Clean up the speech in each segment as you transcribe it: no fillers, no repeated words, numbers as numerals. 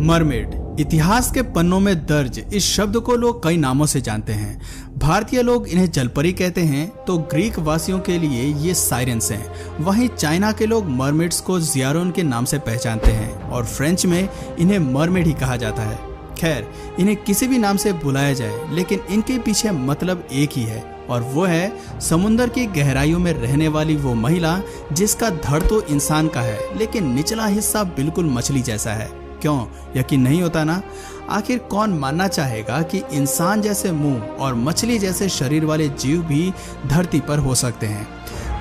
Mermaid इतिहास के पन्नों में दर्ज इस शब्द को लोग कई नामों से जानते हैं। भारतीय लोग इन्हें जलपरी कहते हैं तो ग्रीक वासियों के लिए ये साइरेंस हैं। वहीं चाइना के लोग मरमेड्स को जियारोन के नाम से पहचानते हैं और फ्रेंच में इन्हें मरमेड ही कहा जाता है। खैर, इन्हें किसी भी नाम से बुलाया जाए लेकिन इनके पीछे मतलब एक ही है और वो है समुद्र की गहराइयों में रहने वाली वो महिला जिसका धड़ तो इंसान का है लेकिन निचला हिस्सा बिल्कुल मछली जैसा है। क्यों यकीन नहीं होता ना? आखिर कौन मानना चाहेगा कि इंसान जैसे मुंह और मछली जैसे शरीर वाले जीव भी धरती पर हो सकते हैं।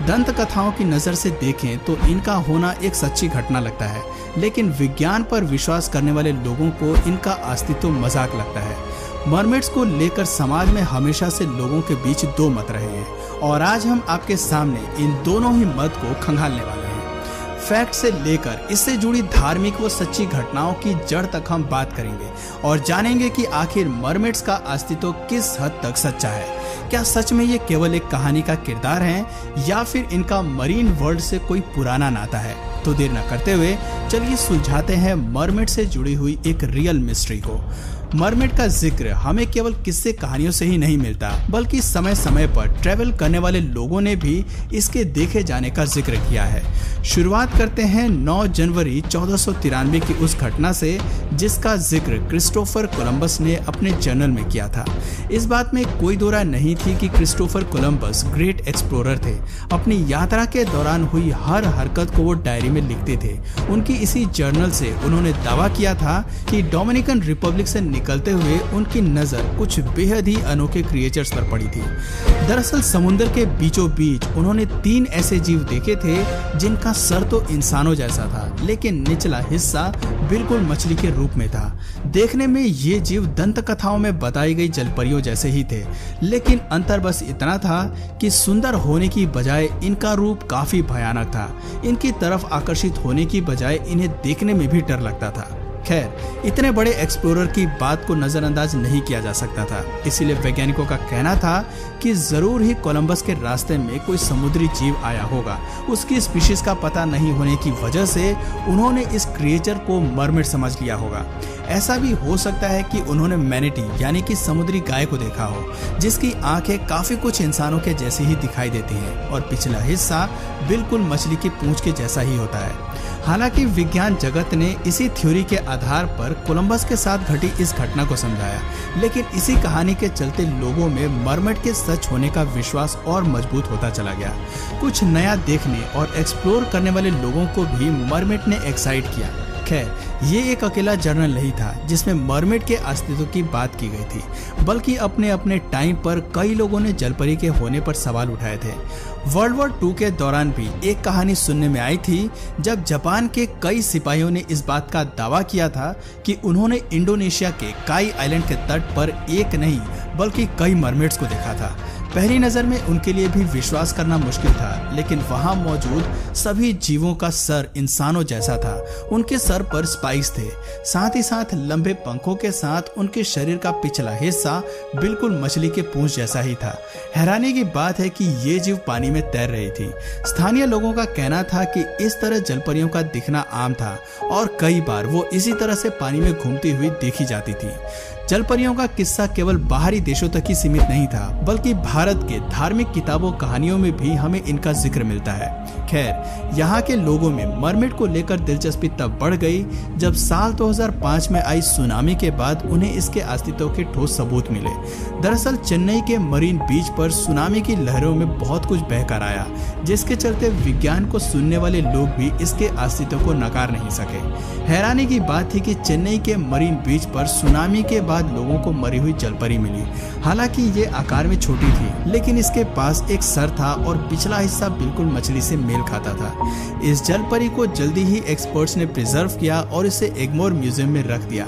दंत कथाओं की नज़र से देखें तो इनका होना एक सच्ची घटना लगता है, लेकिन विज्ञान पर विश्वास करने वाले लोगों को इनका अस्तित्व मजाक लगता है। मरमेड्स को लेकर समाज में हमेशा से लोगों के बीच दो मत रहे हैं और आज हम आपके सामने इन दोनों ही मत को खंगालने वाले हैं। फैक्ट से लेकर इससे जुड़ी धार्मिक व सच्ची घटनाओं की जड़ तक हम बात करेंगे और जानेंगे कि आखिर मरमेड्स का अस्तित्व किस हद तक सच्चा है। क्या सच में ये केवल एक कहानी का किरदार है या फिर इनका मरीन वर्ल्ड से कोई पुराना नाता है? तो देर न करते हुए चलिए सुलझाते हैं मरमेड से जुड़ी हुई एक रियल मिस्ट्री को। मरमेड का जिक्र हमें केवल किस्से कहानियों से ही नहीं मिलता, बल्कि समय समय पर ट्रैवल करने वाले लोगों ने भी इसके देखे जाने का जिक्र किया है। शुरुआत करते हैं 9 जनवरी 1493 की उस घटना से जिसका जिक्र क्रिस्टोफर कोलंबस ने अपने जर्नल में किया था। इस बात में कोई दो राय नहीं थी कि क्रिस्टोफर कोलंबस ग्रेट एक्सप्लोरर थे। अपनी यात्रा के दौरान हुई हर हरकत को वो डायरी में लिखते थे। उनकी इसी जर्नल से उन्होंने दावा किया था कि डोमिनिकन रिपब्लिक से निकलते हुए उनकी नजर कुछ बेहद ही अनोखे क्रिएचर्स पर पड़ी थी। दरअसल समुद्र के बीचों बीच उन्होंने 3 ऐसे जीव देखे थे जिनका सर तो इंसानों जैसा था लेकिन निचला हिस्सा बिल्कुल मछली के रूप में था। देखने में ये जीव दंत कथाओं में बताई गई जलपरियों जैसे ही थे, लेकिन अंतर बस इतना था कि सुंदर होने की बजाय इनका रूप काफी भयानक था। इनकी तरफ आकर्षित होने की बजाय इन्हें देखने में भी डर लगता था। खैर, इतने बड़े एक्सप्लोरर की बात को नजरअंदाज नहीं किया जा सकता था, इसीलिए वैज्ञानिकों का कहना था कि जरूर ही कोलंबस के रास्ते में कोई समुद्री जीव आया होगा। उसकी स्पीशीज का पता नहीं होने की वजह से उन्होंने इस क्रिएचर को मरमेड समझ लिया होगा। ऐसा भी हो सकता है कि उन्होंने मैनिटी यानी कि समुद्री गाय को देखा हो, जिसकी आंखें काफी कुछ इंसानों के जैसी ही दिखाई देती हैं और पिछला हिस्सा बिल्कुल मछली की पूंछ के जैसा ही होता है। हालांकि विज्ञान जगत ने इसी थ्योरी के आधार पर कोलंबस के साथ घटी इस घटना को समझाया, लेकिन इसी कहानी के चलते लोगों में मरमेड के सच होने का विश्वास और मजबूत होता चला गया। कुछ नया देखने और एक्सप्लोर करने वाले लोगों को भी मरमेड ने एक्साइट किया। खैर, ये एक अकेला जर्नल नहीं था जिसमें मरमेड के अस्तित्व की बात की गई थी, बल्कि अपने अपने टाइम पर कई लोगों ने जलपरी के होने पर सवाल उठाए थे। वर्ल्ड वॉर 2 के दौरान भी एक कहानी सुनने में आई थी जब जापान के कई सिपाहियों ने इस बात का दावा किया था कि उन्होंने इंडोनेशिया के काई आइलैंड के तट पर एक नहीं बल्कि कई मरमेड्स को देखा था। पहली नजर में उनके लिए भी विश्वास करना मुश्किल था, लेकिन वहां मौजूद सभी जीवों का सर इंसानों जैसा था। उनके सर पर स्पाइक्स थे, साथ ही साथ लंबे पंखों के साथ उनके शरीर का पिछला हिस्सा बिल्कुल मछली के पूंछ जैसा ही था। हैरानी की बात है कि ये जीव पानी में तैर रही थी। स्थानीय लोगों का कहना था कि इस तरह जलपरियों का दिखना आम था और कई बार वो इसी तरह से पानी में घूमती हुई देखी जाती थी। जलपरियों का किस्सा केवल बाहरी देशों तक ही सीमित नहीं था, बल्कि भारत के धार्मिक किताबों कहानियों में भी हमें इनका जिक्र मिलता है। खैर, यहाँ के लोगों में मरमेड को लेकर दिलचस्पी तब बढ़ गई जब साल 2005 में आई सुनामी के बाद उन्हें इसके अस्तित्व के ठोस सबूत मिले। दरअसल चेन्नई के मरीन बीच पर सुनामी की लहरों में बहुत कुछ बहकर आया, जिसके चलते विज्ञान को सुनने वाले लोग भी इसके अस्तित्व को नकार नहीं सके। हैरानी की बात थी कि चेन्नई के मरीन बीच पर सुनामी के बाद लोगों को मरी हुई जलपरी मिली। हालांकि ये आकार में छोटी थी, लेकिन इसके पास एक सर था और पिछला हिस्सा बिल्कुल मछली से मेल खाता था। इस जलपरी को जल्दी ही एक्सपर्ट्स ने प्रिजर्व किया और इसे एग्मोर म्यूजियम में रख दिया।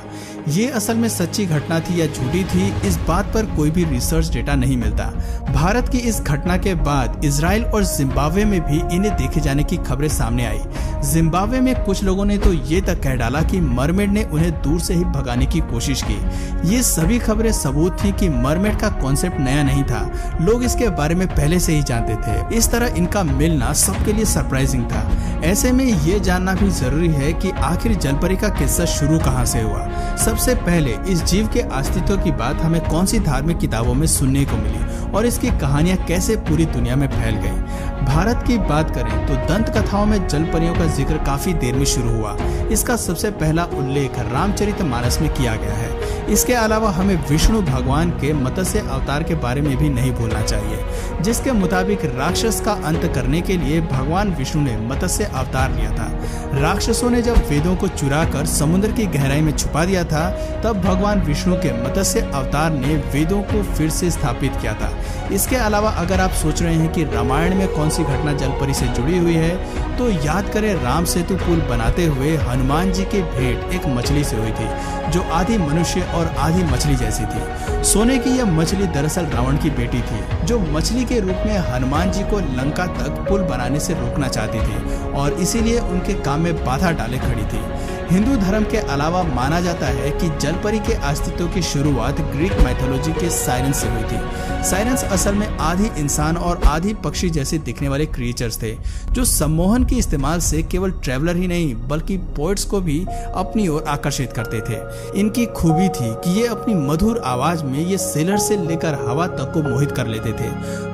ये असल में सच्ची घटना थी या झूठी थी, इस बात पर कोई भी रिसर्च डेटा नहीं मिलता। भारत की इस घटना के बाद इजराइल और जिम्बाब्वे में भी इन्हें देखे जाने की खबरें सामने आई। जिम्बाब्वे में कुछ लोगों ने तो ये तक कह डाला कि मरमेड ने उन्हें दूर से ही भगाने की कोशिश की। ये सभी खबरें सबूत थी कि मरमेड का कॉन्सेप्ट नया नहीं था, लोग इसके बारे में पहले से ही जानते थे। इस तरह इनका मिलना सबके लिए सरप्राइजिंग था। ऐसे में ये जानना भी जरूरी है कि आखिर जलपरी का किस्सा शुरू कहाँ से हुआ। सबसे पहले इस जीव के अस्तित्व की बात हमें कौन सी धार्मिक किताबों में सुनने को मिली और इसकी कहानियां कैसे पूरी दुनिया में फैल गई। भारत की बात करें तो दंत कथाओं में जलपरियों का जिक्र काफी देर में शुरू हुआ। इसका सबसे पहला उल्लेख रामचरितमानस में किया गया है। इसके अलावा हमें विष्णु भगवान के मत्स्य अवतार के बारे में भी नहीं भूलना चाहिए, जिसके मुताबिक राक्षस का अंत करने के लिए भगवान विष्णु ने मत्स्य अवतार लिया था। राक्षसों ने जब वेदों को चुराकर समुद्र की गहराई में छुपा दिया था, तब भगवान विष्णु के मत्स्य अवतार ने वेदों को फिर से स्थापित किया था। इसके अलावा अगर आप सोच रहे हैं कि रामायण में कौन सी घटना जलपरी से जुड़ी हुई है, तो याद करें राम सेतु पुल बनाते हुए हनुमान जी की भेंट एक मछली से हुई थी, जो आधी मनुष्य और आधी मछली जैसी थी। सोने की यह मछली दरअसल रावण की बेटी थी, जो मछली के रूप में हनुमान जी को लंका तक पुल बनाने से रोकना चाहती थी और इसीलिए उनके काम में बाधा डाले खड़ी थी। हिंदू धर्म के अलावा माना जाता है कि जलपरी के अस्तित्व की शुरुआत ग्रीक माइथोलॉजी के साइरेंस से हुई थी। साइरेंस असल में आधी इंसान और आधी पक्षी जैसे दिखने वाले क्रिएचर्स थे, जो सम्मोहन के इस्तेमाल से केवल ट्रैवलर ही नहीं बल्कि पोएट्स को भी अपनी ओर आकर्षित करते थे। इनकी खूबी थी कि ये अपनी मधुर आवाज में ये सेलर से लेकर हवा तक को मोहित कर लेते थे।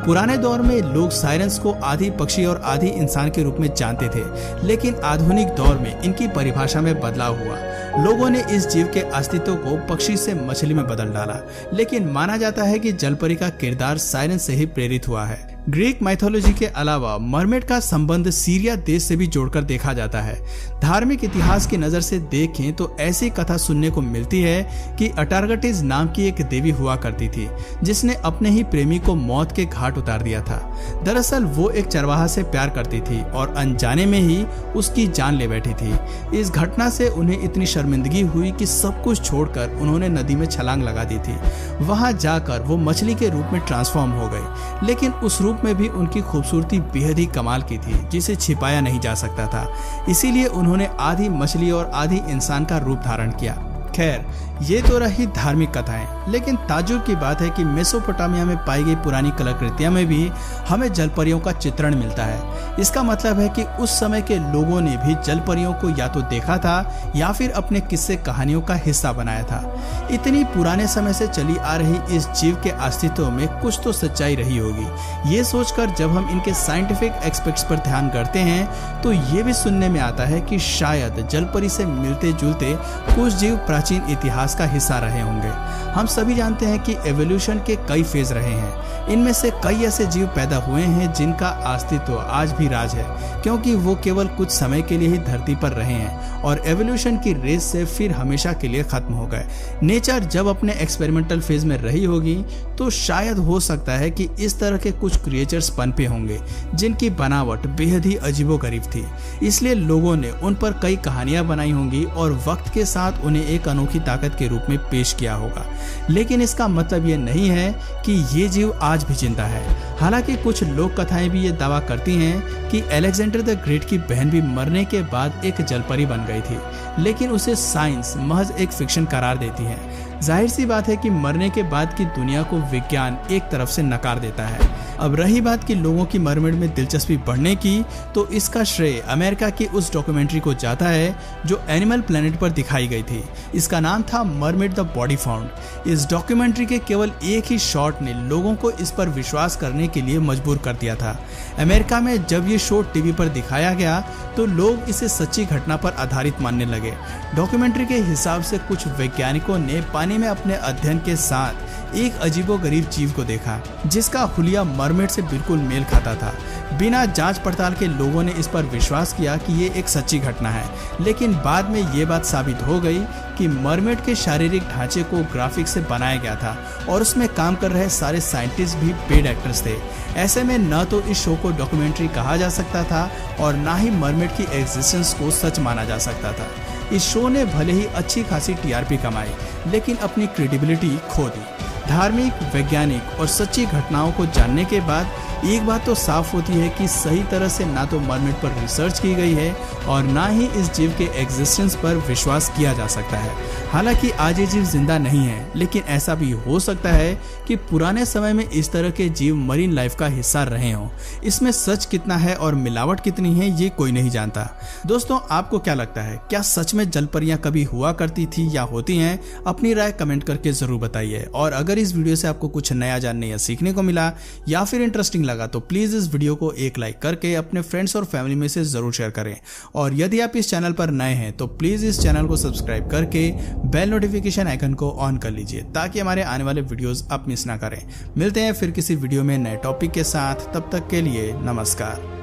पुराने दौर में लोग साइरेंस को आधी पक्षी और आधी इंसान के रूप में जानते थे, लेकिन आधुनिक दौर में इनकी परिभाषा में बदलाव हुआ। लोगों ने इस जीव के अस्तित्व को पक्षी से मछली में बदल डाला, लेकिन माना जाता है कि जलपरी का किरदार साइरेंस से ही प्रेरित हुआ है। ग्रीक माइथोलॉजी के अलावा मरमेड का संबंध सीरिया देश से भी जोड़कर देखा जाता है। धार्मिक इतिहास की नजर से देखें तो ऐसी कथा सुनने को मिलती है कि अटारगटिस नाम की एक देवी हुआ करती थी, जिसने अपने ही प्रेमी को मौत के घाट उतार दिया था। दरअसल वो एक चरवाहा से प्यार करती थी और अनजाने में ही उसकी जान ले बैठी थी। इस घटना से उन्हें इतनी शर्मिंदगी हुई कि सब कुछ छोड़कर उन्होंने नदी में छलांग लगा दी थी। वहां जाकर वो मछली के रूप में ट्रांसफॉर्म हो गई, लेकिन उस रूप में भी उनकी खूबसूरती बेहद ही कमाल की थी, जिसे छिपाया नहीं जा सकता था। इसीलिए उन्होंने आधी मछली और आधी इंसान का रूप धारण किया। खैर, ये तो रही धार्मिक कथाएं, लेकिन ताज्जुब की बात है कि मेसोपोटामिया में पाई गई पुरानी कलाकृतियां में भी हमें जलपरियों का चित्रण मिलता है। इसका मतलब है कि उस समय के लोगों ने भी जलपरियों को या तो देखा था या फिर अपने किस्से कहानियों का हिस्सा बनाया था। इतनी पुराने समय से चली आ रही इस जीव के अस्तित्व में कुछ तो सच्चाई रही होगी। ये सोचकर जब हम इनके साइंटिफिक एस्पेक्ट्स पर ध्यान करते हैं, तो ये भी सुनने में आता है कि शायद जलपरी से मिलते जुलते कुछ जीव प्राचीन इतिहास का हिस्सा रहे होंगे। हम सभी जानते हैं कि एवोल्यूशन के कई फेज रहे हैं। इनमें से कई ऐसे जीव पैदा हुए हैं जिनका अस्तित्व आज भी राज है, क्योंकि वो केवल कुछ समय के लिए ही धरती पर रहे हैं और एवोल्यूशन की रेस से फिर हमेशा के लिए खत्म हो गए। नेचर जब अपने एक्सपेरिमेंटल फेज में रही होगी, तो शायद हो सकता है कि इस तरह के कुछ क्रिएचर्स पनपे होंगे जिनकी बनावट बेहद ही अजीबोगरीब थी। इसलिए लोगों ने उन पर कई कहानियां बनाई होंगी और वक्त के साथ उन्हें एक अनोखी ताकत के रूप में पेश किया होगा। लेकिन इसका मतलब ये नहीं है कि ये जीव आज भी जिंदा है। हालांकि कुछ लोक कथाएं भी ये दावा करती हैं कि अलेक्जेंडर द ग्रेट की बहन भी मरने के बाद एक जलपरी बन गई थी, लेकिन उसे साइंस महज एक फिक्शन करार देती है। जाहिर सी बात है कि मरने के बाद की दुनिया को विज्ञान एक तरफ से नकार देता है। अब रही बात कि लोगों की मरमेड में दिलचस्पी बढ़ने की, तो इसका श्रेय अमेरिका की उस डॉक्यूमेंट्री को जाता है जो एनिमल प्लेनेट पर दिखाई गई थी। इसका नाम था मरमेड द बॉडी फाउंड। इस डॉक्यूमेंट्री के केवल एक ही शॉट ने लोगों को इस पर विश्वास करने के लिए मजबूर कर दिया था। अमेरिका में जब ये शो टीवी पर दिखाया गया, तो लोग इसे सच्ची घटना पर आधारित मानने लगे। डॉक्यूमेंट्री के हिसाब से कुछ वैज्ञानिकों ने पानी में अपने अध्ययन के साथ एक अजीबोगरीब जीव को देखा, जिसका हुलिया मरमेड से बिल्कुल मेल खाता था। बिना जांच पड़ताल के लोगों ने इस पर विश्वास किया कि ये एक सच्ची घटना है, लेकिन बाद में ये बात साबित हो गई कि मरमेड के शारीरिक ढांचे को ग्राफिक से बनाया गया था और उसमें काम कर रहे सारे साइंटिस्ट भी पेड एक्टर्स थे। ऐसे में न तो इस शो को डॉक्यूमेंट्री कहा जा सकता था और ना ही मरमेड की एग्जिस्टेंस को सच माना जा सकता था। इस शो ने भले ही अच्छी खासी टीआरपी कमाई, लेकिन अपनी क्रेडिबिलिटी खो दी। धार्मिक, वैज्ञानिक और सच्ची घटनाओं को जानने के बाद एक बात तो साफ होती है कि सही तरह से ना तो मरमेड पर रिसर्च की गई है और ना ही इस जीव के एग्जिस्टेंस पर विश्वास किया जा सकता है। हालांकि आज ये जीव जिंदा नहीं है, लेकिन ऐसा भी हो सकता है कि पुराने समय में इस तरह के जीव मरीन लाइफ का हिस्सा रहे हों। इसमें सच कितना है और मिलावट कितनी है ये कोई नहीं जानता। दोस्तों, आपको क्या लगता है, क्या सच में जलपरियां कभी हुआ करती थी या होती हैं? अपनी राय कमेंट करके जरूर बताइए। और अगर इस वीडियो से आपको कुछ नया जानने या सीखने को मिला या फिर इंटरेस्टिंग लगा तो प्लीज इस वीडियो को एक लाइक करके अपने फ्रेंड्स और फैमिली में से जरूर शेयर करें। और यदि आप इस चैनल पर नए हैं तो प्लीज इस चैनल को सब्सक्राइब करके बेल नोटिफिकेशन आइकन को ऑन कर लीजिए ताकि हमारे आने वाले वीडियोस आप मिस ना करें। मिलते हैं फिर किसी वीडियो में नए टॉपिक के साथ, तब तक के लिए नमस्कार।